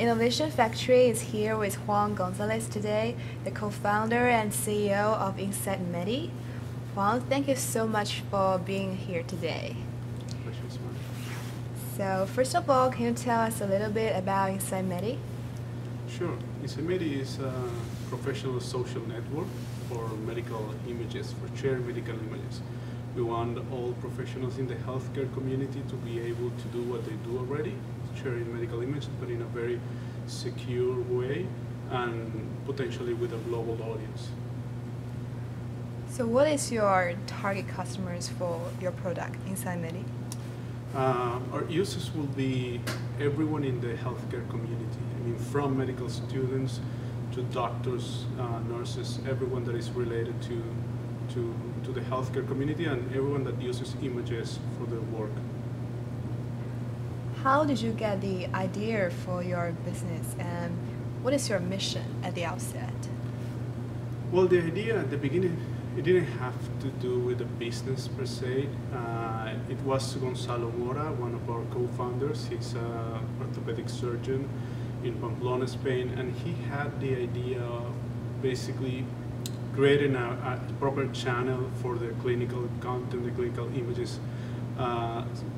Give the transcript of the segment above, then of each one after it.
Innovation Factory is here with Juan Gonzalez today, the co-founder and CEO of InsightMedi. Juan, thank you so much for being here today. Pleasure's mine. So first of all, can you tell us a little bit about InsightMedi? Sure. InsightMedi is a professional social network for medical images, for shared medical images. We want all professionals in the healthcare community to be able to do what they do already, sharing medical images, but in a very secure way and potentially with a global audience. So what is your target customers for your product, InsightMedi? Our users will be everyone in the healthcare community. I mean, from medical students to doctors, nurses, everyone that is related to the healthcare community and everyone that uses images for their work. How did you get the idea for your business, and what is your mission at the outset? Well, the idea at the beginning, it didn't have to do with the business per se. It was Gonzalo Mora, one of our co-founders. He's an orthopedic surgeon in Pamplona, Spain, and he had the idea of basically creating a proper channel for the clinical content, the clinical images,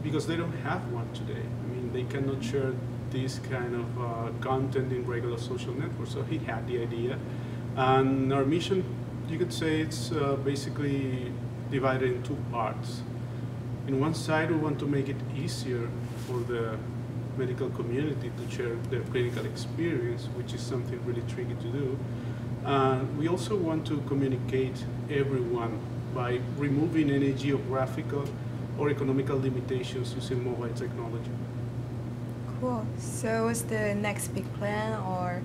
because they don't have one today. I mean, they cannot share this kind of content in regular social networks. So he had the idea, and our mission, you could say, it's basically divided in two parts. In one side, we want to make it easier for the medical community to share their clinical experience, which is something really tricky to do. We also want to communicate everyone by removing any geographical or economical limitations using mobile technology. Cool. So what's the next big plan, or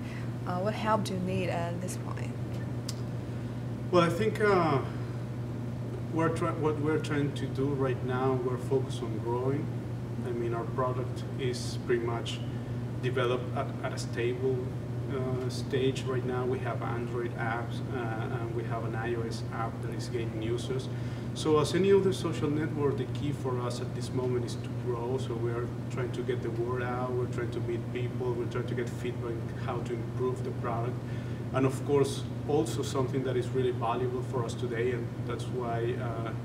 what help do you need at this point? Well, I think what we're trying to do right now, we're focused on growing. I mean, our product is pretty much developed at a stable stage right now. We have Android apps and we have an iOS app that is gaining users. So as any other social network, the key for us at this moment is to grow. So we are trying to get the word out, we're trying to meet people, we're trying to get feedback how to improve the product. And of course, also something that is really valuable for us today, and that's why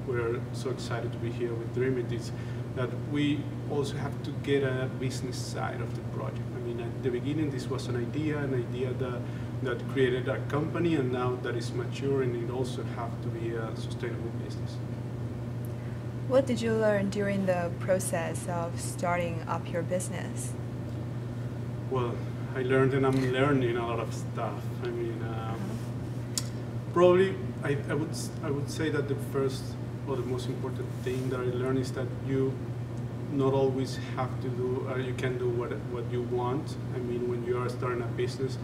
we're so excited to be here with Dreamit, is that we also have to get a business side of the project. I mean, at the beginning, this was an idea that created a company, and now that is mature, and it also have to be a sustainable business. What did you learn during the process of starting up your business? Well, I learned, and I'm learning a lot of stuff. I mean, probably I would say that the first or the most important thing that I learned is that you not always have to do, you can do what you want. I mean, when you are starting a business,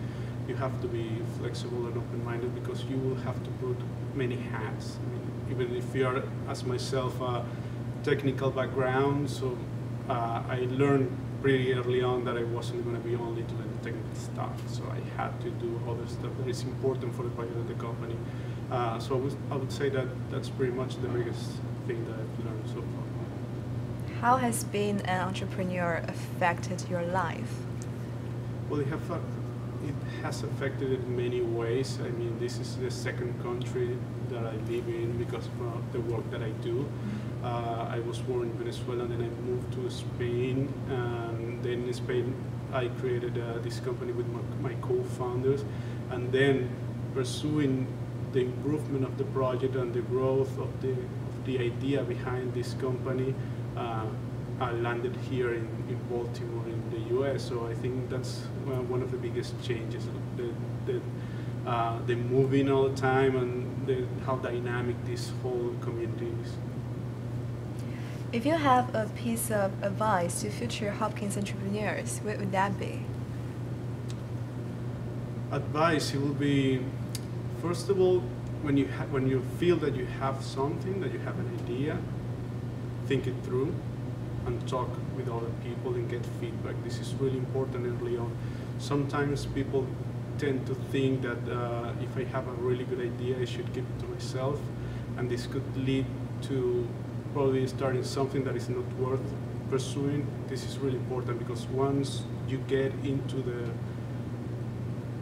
you have to be flexible and open-minded, because you will have to put many hats. I mean, even if you are, as myself, a technical background, so I learned pretty early on that I wasn't going to be only doing the technical stuff. So I had to do other stuff that is important for the budget of the company. So I would say that that's pretty much the biggest thing that I've learned so far. How has being an entrepreneur affected your life? Well, it has affected it in many ways. I mean, this is the second country that I live in because of the work that I do. I was born in Venezuela, then I moved to Spain, and then in Spain I created this company with my co-founders, and then pursuing the improvement of the project and the growth of the idea behind this company, I landed here in Baltimore in the US. So I think that's one of the biggest changes, the moving all the time and how dynamic this whole community is. If you have a piece of advice to future Hopkins entrepreneurs, what would that be? Advice, it will be, first of all, when you feel that you have something, that you have an idea, think it through and talk with other people and get feedback. This is really important early on. Sometimes people tend to think that if I have a really good idea, I should keep it to myself, and this could lead to probably starting something that is not worth pursuing, this is really important, because once you get into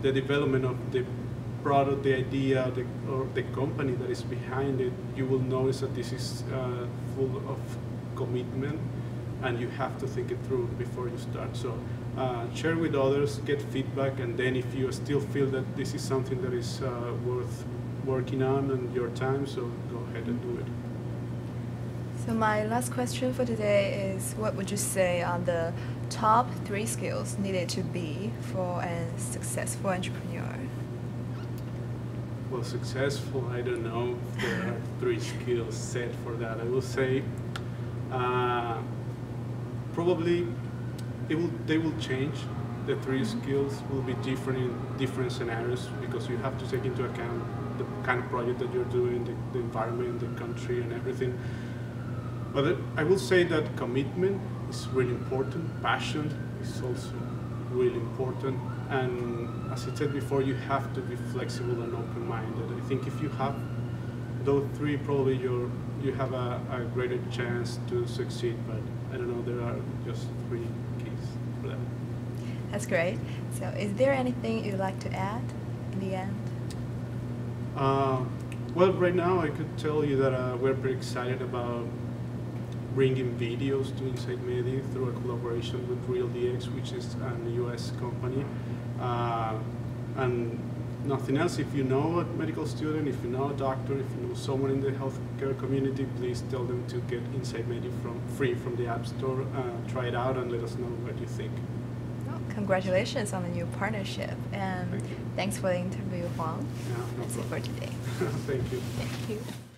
the development of the product, the idea, or the company that is behind it, you will notice that this is full of commitment, and you have to think it through before you start. So share with others, get feedback, and then if you still feel that this is something that is worth working on and your time, so go ahead and do it. So my last question for today is, what would you say are the top 3 skills needed to be for a successful entrepreneur? Well, successful, I don't know if there are 3 skills set for that. I will say probably they will change. The 3 skills will be different in different scenarios, because you have to take into account the kind of project that you're doing, the environment, the country, and everything. But I will say that commitment is really important. Passion is also really important. And as I said before, you have to be flexible and open-minded. I think if you have those 3, probably you have a greater chance to succeed. But I don't know, there are just 3 keys for that. That's great. So is there anything you'd like to add in the end? Well, right now I could tell you that we're pretty excited about bringing videos to InsightMedi through a collaboration with RealDX, which is a US company. And nothing else, if you know a medical student, if you know a doctor, if you know someone in the healthcare community, please tell them to get InsightMedi free from the App Store. Try it out and let us know what you think. Well, congratulations on the new partnership, and thanks for the interview, Juan. Yeah, no That's it for today. Thank you. Thank you.